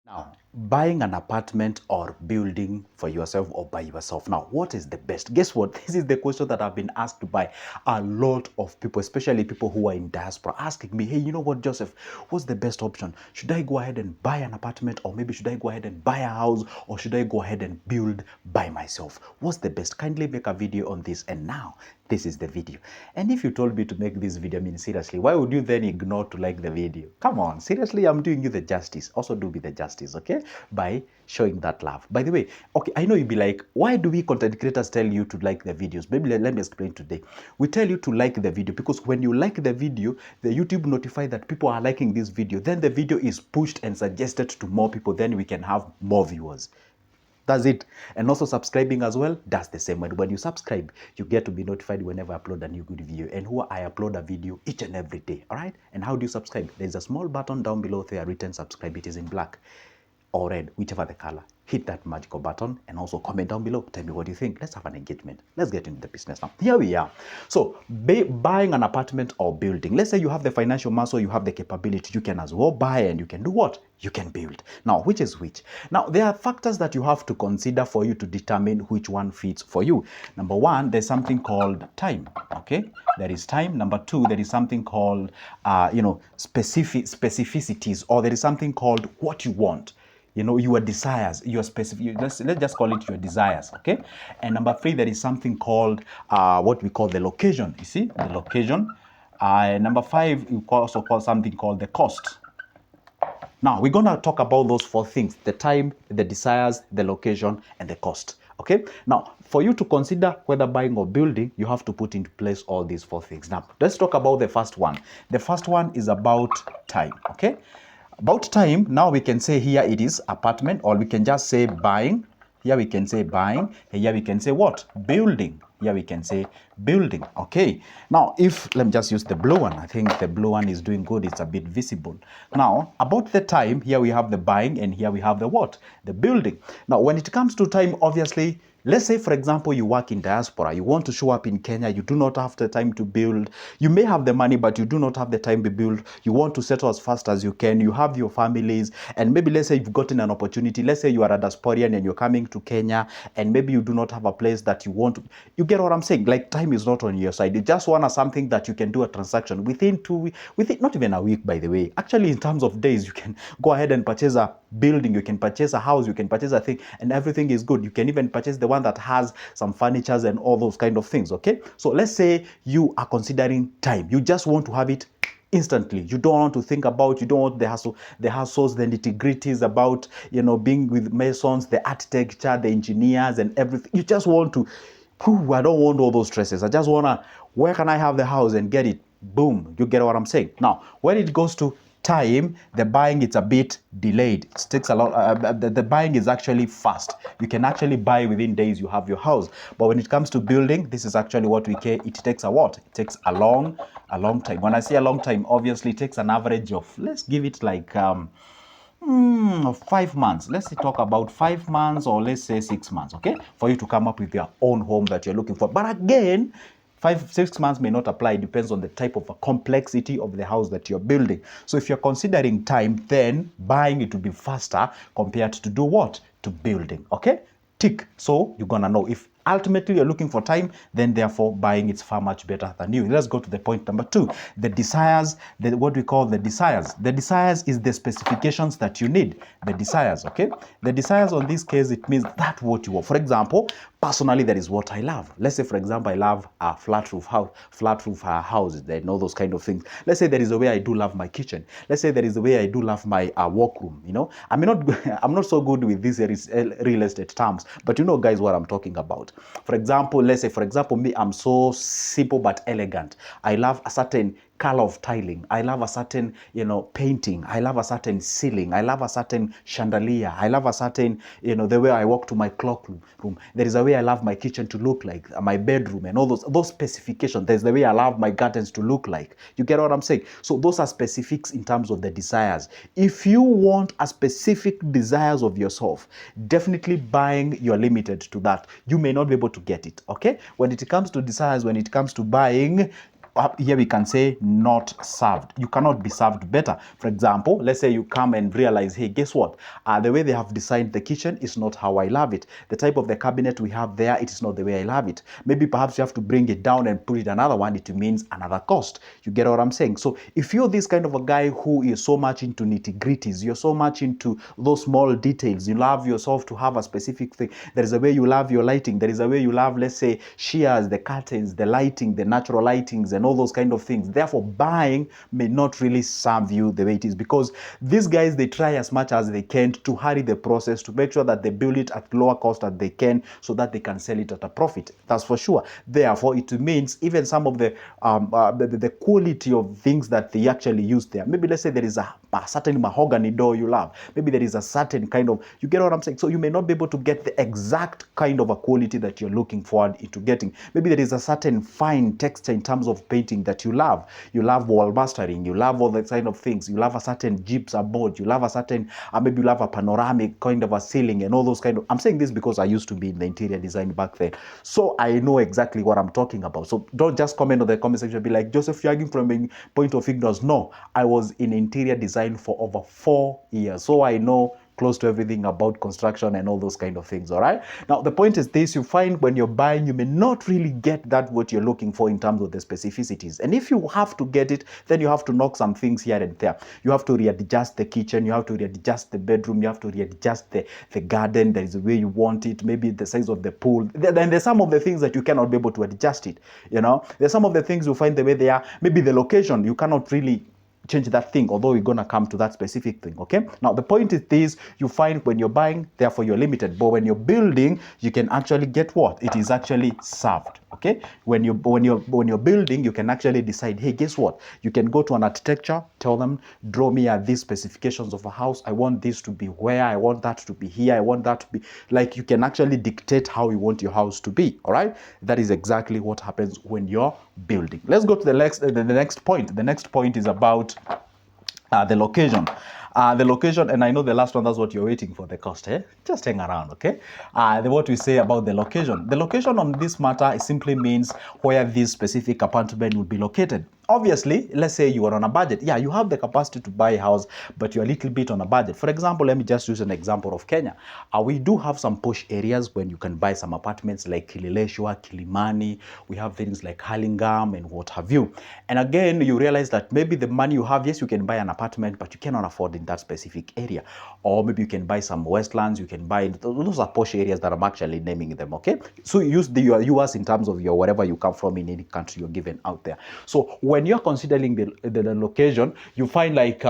Now, buying an apartment or building for yourself or by yourself. Now, what is the best? Guess what? This is the question that I've been asked by a lot of people, especially people who are in diaspora, asking me, hey, you know what, Joseph, what's the best option? Should I go ahead and buy an apartment, or maybe should I go ahead and buy a house, or should I go ahead and build by myself? What's the best? Kindly make a video on this. And now, this is the video. And if you told me to make this video, I mean, seriously, why would you then ignore to like the video? Come on, seriously, I'm doing you the justice. Also do me the justice, okay? By showing that love. By the way, okay, I know you'll be like, why do we content creators tell you to like the videos? Maybe let me explain today. We tell you to like the video because when you like the video, the YouTube notify that people are liking this video. Then the video is pushed and suggested to more people. Then we can have more viewers. That's it. And also subscribing as well, that's the same. When you subscribe, you get to be notified whenever I upload a new good video. And who I upload a video each and every day. All right? And how do you subscribe? There's a small button down below there written subscribe. It is in black or red, whichever the color. Hit that magical button and also comment down below. Tell me what you think. Let's have an engagement. Let's get into the business now. Here we are. So buying an apartment or building. Let's say you have the financial muscle, you have the capability. You can as well buy and you can do what? You can build. Now, which is which? Now, there are factors that you have to consider for you to determine which one fits for you. Number one, there's something called time. Okay, there is time. Number two, there is something called, specificities, or there is something called what you want. You know, your desires, your specific, let's just call it your desires, okay? And number three, there is something called what we call the location. You see, the location. Number five, you also call something called the cost. Now, we're going to talk about those four things: the time, the desires, the location, and the cost. Okay? Now, for you to consider whether buying or building, you have to put into place all these four things. Now, let's talk about the first one. The first one is about time. Okay? About time, now we can say here it is apartment, or we can just say buying. Here we can say buying. Here we can say what? Building. Here we can say building. Okay. Now, let me just use the blue one. I think the blue one is doing good. It's a bit visible. Now, about the time, here we have the buying, and here we have the what? The building. Now, when it comes to time, obviously, let's say, for example, you work in diaspora. You want to show up in Kenya. You do not have the time to build. You may have the money, but you do not have the time to build. You want to settle as fast as you can. You have your families. And maybe let's say you've gotten an opportunity. Let's say you are a diasporian and you're coming to Kenya. And maybe you do not have a place that you want to. You get what I'm saying? Like, time is not on your side. You just want something that you can do a transaction within 2 weeks. Within, not even a week, by the way. Actually, in terms of days, you can go ahead and purchase a building. You can purchase a house. You can purchase a thing. And everything is good. You can even purchase the one that has some furnitures and all those kind of things. Okay, so let's say you are considering time. You just want to have it instantly. You don't want to think about, you don't want the hassles, the nitty-gritties about, you know, being with masons, the architecture, the engineers and everything. You just want to, I don't want all those stresses. I just want to, where can I have the house and get it? Boom. You get what I'm saying? Now, when it goes to time, the buying, it's a bit delayed. It takes a lot. The buying is actually fast. You can actually buy within days. You have your house. But when it comes to building, this is actually what we care. It takes a what? It takes a long time. When I say a long time, obviously it takes an average of, let's give it like 5 months. Let's talk about 5 months, or let's say 6 months, okay, for you to come up with your own home that you're looking for. But again, 6 months may not apply. It depends on the type of a complexity of the house that you're building. So if you're considering time, then buying it will be faster compared to do what? To building. Okay? Tick. So you're gonna know if ultimately you're looking for time, then therefore buying it's far much better than you. Let's go to the point number two. The desires, what we call the desires. The desires is the specifications that you need. The desires, okay? The desires on this case, it means that what you want. For example, personally, that is what I love. Let's say, for example, I love a flat roof houses, and all those kind of things. Let's say there is a way I do love my kitchen. Let's say there is a way I do love my workroom. You know, I'm not so good with these real estate terms, but you know, guys, what I'm talking about. For example, let's say, for example, me, I'm so simple but elegant. I love a certain color of tiling. I love a certain, painting. I love a certain ceiling. I love a certain chandelier. I love a certain, the way I walk to my clock room. There is a way I love my kitchen to look like, my bedroom, and all those specifications. There's the way I love my gardens to look like. You get what I'm saying? So those are specifics in terms of the desires. If you want a specific desires of yourself, definitely buying, you're limited to that. You may not be able to get it, okay? When it comes to desires, when it comes to buying, here we can say not served. You cannot be served better. For example, let's say you come and realize, hey, guess what? The way they have designed the kitchen is not how I love it. The type of the cabinet we have there, it is not the way I love it. Maybe perhaps you have to bring it down and put it another one. It means another cost. You get what I'm saying? So if you're this kind of a guy who is so much into nitty-gritties, you're so much into those small details, you love yourself to have a specific thing. There is a way you love your lighting. There is a way you love, let's say, shears, the curtains, the lighting, the natural lightings, and all those kind of things. Therefore, buying may not really serve you the way it is, because these guys, they try as much as they can to hurry the process, to make sure that they build it at lower cost as they can, so that they can sell it at a profit. That's for sure. Therefore, it means even some of the quality of things that they actually use there. Maybe let's say there is a certain mahogany door you love. Maybe there is a certain kind of, you get what I'm saying? So you may not be able to get the exact kind of a quality that you're looking forward into getting. Maybe there is a certain fine texture in terms of painting that you love. You love wall mastering. You love all that kind of things. You love a certain gypsum board. You love a certain, maybe you love a panoramic kind of a ceiling and all those kind of, I'm saying this because I used to be in the interior design back then. So I know exactly what I'm talking about. So don't just comment on the comment section and be like, Joseph, you're arguing from a point of ignorance. No, I was in interior design for over 4 years. So I know close to everything about construction and all those kind of things. All right. Now, the point is this: you find when you're buying, you may not really get that what you're looking for in terms of the specificities. And if you have to get it, then you have to knock some things here and there. You have to readjust the kitchen. You have to readjust the bedroom. You have to readjust the garden. There is a way you want it. Maybe the size of the pool. Then there's some of the things that you cannot be able to adjust it. You know, there's some of the things you find the way they are. Maybe the location, you cannot really change that thing, although we're going to come to that specific thing. Okay, now the point is this: you find when you're buying, therefore you're limited, but when you're building, you can actually get what it is actually served. Okay, when you're building, you can actually decide, hey, guess what? You can go to an architecture, tell them, draw me at these specifications of a house. I want this to be where, I want that to be here, I want that to be, like, you can actually dictate how you want your house to be. All right, that is exactly what happens when you're building. Let's go to the next point. The next point is about the location. The location, and I know the last one, that's what you're waiting for, the cost. Just hang around, okay? What we say about the location. The location on this matter simply means where this specific apartment will be located. Obviously, let's say you are on a budget. Yeah, you have the capacity to buy a house, but you're a little bit on a budget. For example, let me just use an example of Kenya. We do have some posh areas when you can buy some apartments like Kileleshwa, Kilimani. We have things like Hurlingham and what have you. And again, you realize that maybe the money you have, yes, you can buy an apartment, but you cannot afford in that specific area. Or maybe you can buy some Westlands, you can buy, those are posh areas that I'm actually naming them, okay? So use your US in terms of your wherever you come from in any country you're given out there. So when you're considering the location, you find like,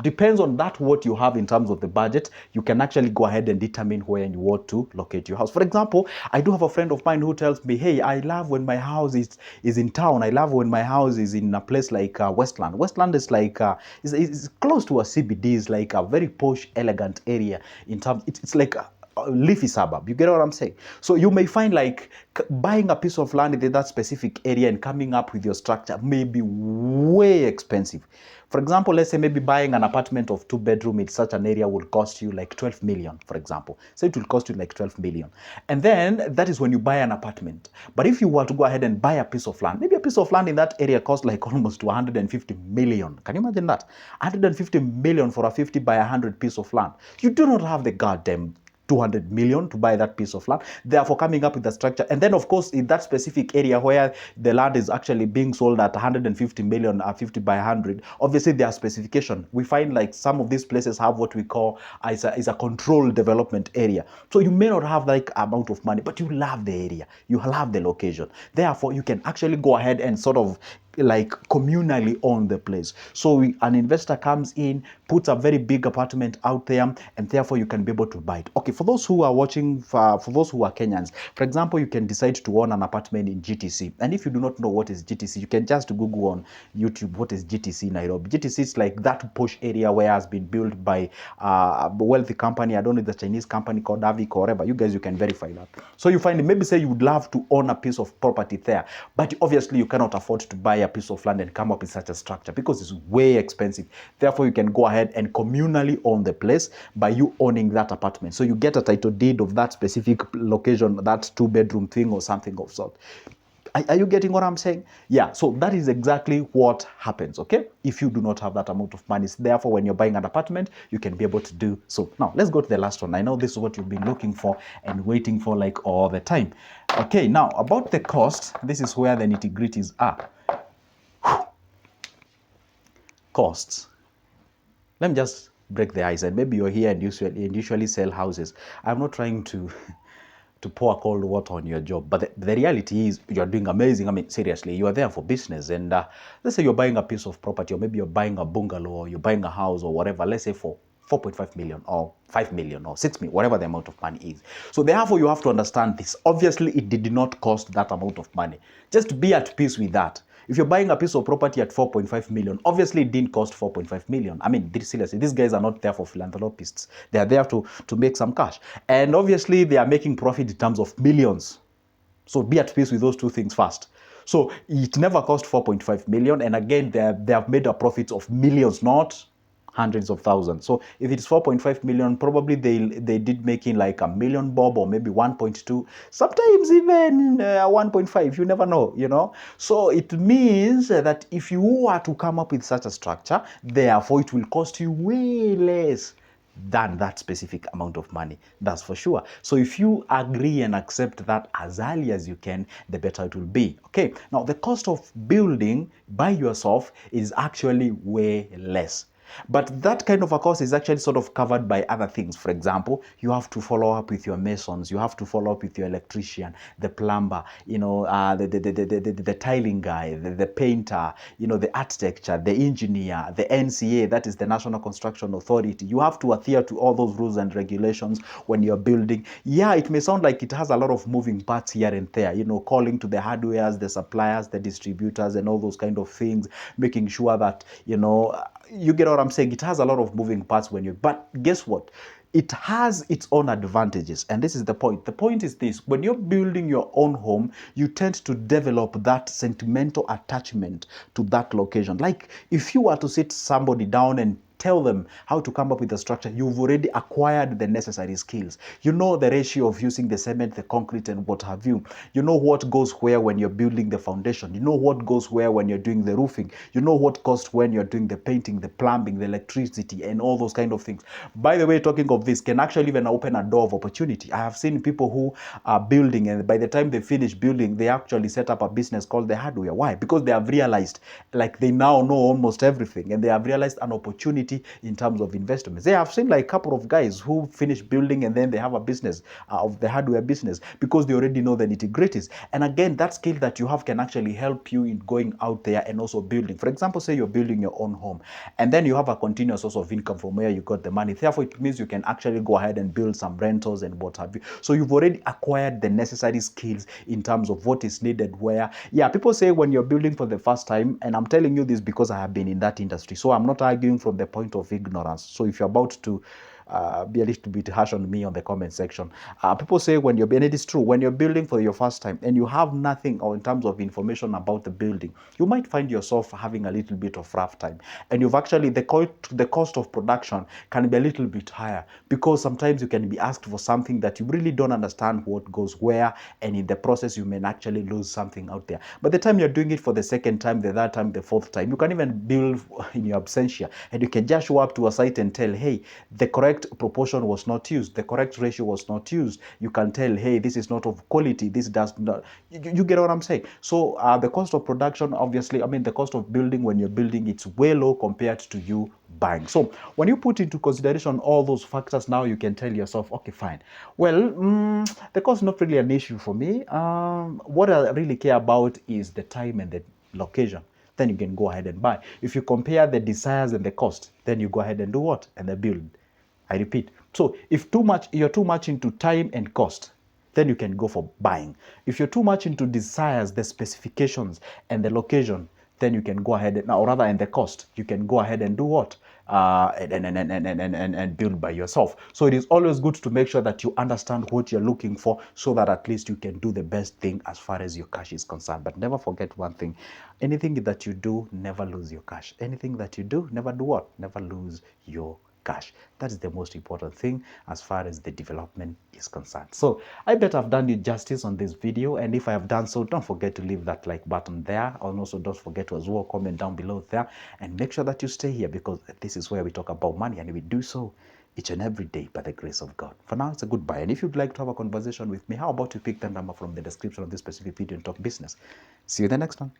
depends on that what you have in terms of the budget, you can actually go ahead and determine where you want to locate your house. For example, I do have a friend of mine who tells me, hey, I love when my house is in town. I love when my house is in a place like Westland. Westland is like is close to a CBD. It's like a very posh, elegant area in terms. It's like a leafy suburb. You get what I'm saying? So you may find like buying a piece of land in that specific area and coming up with your structure may be way expensive. For example, let's say maybe buying an apartment of 2-bedroom in such an area will cost you like 12 million, for example. So it will cost you like 12 million. And then that is when you buy an apartment. But if you were to go ahead and buy a piece of land, maybe a piece of land in that area costs like almost 150 million. Can you imagine that? 150 million for a 50 by 100 piece of land. You do not have the goddamn 200 million to buy that piece of land, therefore coming up with the structure. And then of course in that specific area where the land is actually being sold at 150 million or 50 by 100, obviously there are specification. We find like some of these places have what we call is a controlled development area. So you may not have like amount of money, but you love the area, you love the location, therefore you can actually go ahead and sort of like communally own the place. So an investor comes in, puts a very big apartment out there, and therefore you can be able to buy it. Okay, for those who are watching, for those who are Kenyans, for example, you can decide to own an apartment in GTC. And if you do not know what is GTC, you can just Google on YouTube what is GTC Nairobi. GTC is like that posh area where has been built by a wealthy company. I don't know, the Chinese company called Avic or whatever. You guys, you can verify that. So you find, maybe say you would love to own a piece of property there, but obviously you cannot afford to buy a piece of land and come up with such a structure because it's way expensive. Therefore, you can go ahead and communally own the place by you owning that apartment. So you get a title deed of that specific location, that 2-bedroom thing or something of sort. Are you getting what I'm saying? Yeah, so that is exactly what happens, okay? If you do not have that amount of money. Therefore, when you're buying an apartment, you can be able to do so. Now, let's go to the last one. I know this is what you've been looking for and waiting for like all the time. Okay, now about the cost, this is where the nitty-gritties are. Costs. Let me just break the ice, and maybe you're here and usually sell houses. I'm not trying to to pour cold water on your job, but the reality is you're doing amazing. I mean, seriously, you are there for business, and let's say you're buying a piece of property, or maybe you're buying a bungalow, or you're buying a house, or whatever. Let's say for 4.5 million or 5 million or 6 million, whatever the amount of money is. So therefore, you have to understand this. Obviously, it did not cost that amount of money. Just be at peace with that. If you're buying a piece of property at 4.5 million, obviously it didn't cost 4.5 million. I mean, seriously, these guys are not there for philanthropists. They are there to make some cash. And obviously they are making profit in terms of millions. So be at peace with those two things first. So it never cost 4.5 million. And again, they have made a profit of millions, not hundreds of thousands. So if it's 4.5 million, probably they did making like a million bob, or maybe 1.2, sometimes even 1.5. You never know, you know. So it means that if you were to come up with such a structure, therefore it will cost you way less than that specific amount of money. That's for sure. So if you agree and accept that as early as you can, the better it will be. Okay, now the cost of building by yourself is actually way less. But that kind of a cost is actually sort of covered by other things. For example, you have to follow up with your masons, you have to follow up with your electrician, the plumber, you know, the tiling guy, the painter, you know, the architecture, the engineer, the NCA, that is the National Construction Authority. You have to adhere to all those rules and regulations when you're building. Yeah, it may sound like it has a lot of moving parts here and there, you know, calling to the hardwares, the suppliers, the distributors, and all those kind of things, making sure that, you know, you get what I'm saying? It has a lot of moving parts when you, but guess what? It has its own advantages. And this is the point. The point is this: when you're building your own home, you tend to develop that sentimental attachment to that location. Like if you were to sit somebody down and tell them how to come up with a structure, you've already acquired the necessary skills. You know the ratio of using the cement, the concrete, and what have you. You know what goes where when you're building the foundation. You know what goes where when you're doing the roofing. You know what costs when you're doing the painting, the plumbing, the electricity, and all those kind of things. By the way, talking of this can actually even open a door of opportunity. I have seen people who are building, and by the time they finish building, they actually set up a business called the hardware. Why? Because they have realized, like, they now know almost everything, and they have realized an opportunity in terms of investments. They have seen like a couple of guys who finish building and then they have a business of the hardware business because they already know the nitty-gritties. And again, that skill that you have can actually help you in going out there and also building. For example, say you're building your own home and then you have a continuous source of income from where you got the money. Therefore, it means you can actually go ahead and build some rentals and what have you. So you've already acquired the necessary skills in terms of what is needed where. Yeah, people say when you're building for the first time, and I'm telling you this because I have been in that industry. So I'm not arguing from the point of ignorance. So if you're about to be a little bit harsh on me on the comment section. People say when you're, and it is true, when you're building for your first time and you have nothing or in terms of information about the building, you might find yourself having a little bit of rough time. And you've actually, the cost of production can be a little bit higher because sometimes you can be asked for something that you really don't understand what goes where, and in the process you may actually lose something out there. But the time you're doing it for the second time, the third time, the fourth time, you can even build in your absentia, and you can just show up to a site and tell, hey, the correct proportion was not used, the correct ratio was not used. You can tell, hey, this is not of quality, this does not, you get what I'm saying? So the cost of production, obviously, I mean, the cost of building when you're building, it's way low compared to you buying. So when you put into consideration all those factors, now you can tell yourself, okay, fine, well, the cost is not really an issue for me. What I really care about is the time and the location. Then you can go ahead and buy. If you compare the desires and the cost, then you go ahead and do what? And then build. I repeat. So if you're too much into time and cost, then you can go for buying. If you're too much into desires, the specifications and the location, then you can go ahead and, or rather, and the cost, you can go ahead and do what? And build by yourself. So it is always good to make sure that you understand what you're looking for so that at least you can do the best thing as far as your cash is concerned. But never forget one thing: anything that you do, never lose your cash. Anything that you do, never do what? Never lose your cash. That is the most important thing as far as the development is concerned. So I bet I've done you justice on this video, and if I have done so, don't forget to leave that like button there, and also don't forget to as well comment down below there, and make sure that you stay here, because this is where we talk about money, and we do so each and every day by the grace of God. For now, it's a goodbye. And if you'd like to have a conversation with me, how about you pick the number from the description of this specific video and talk business? See you in the next one.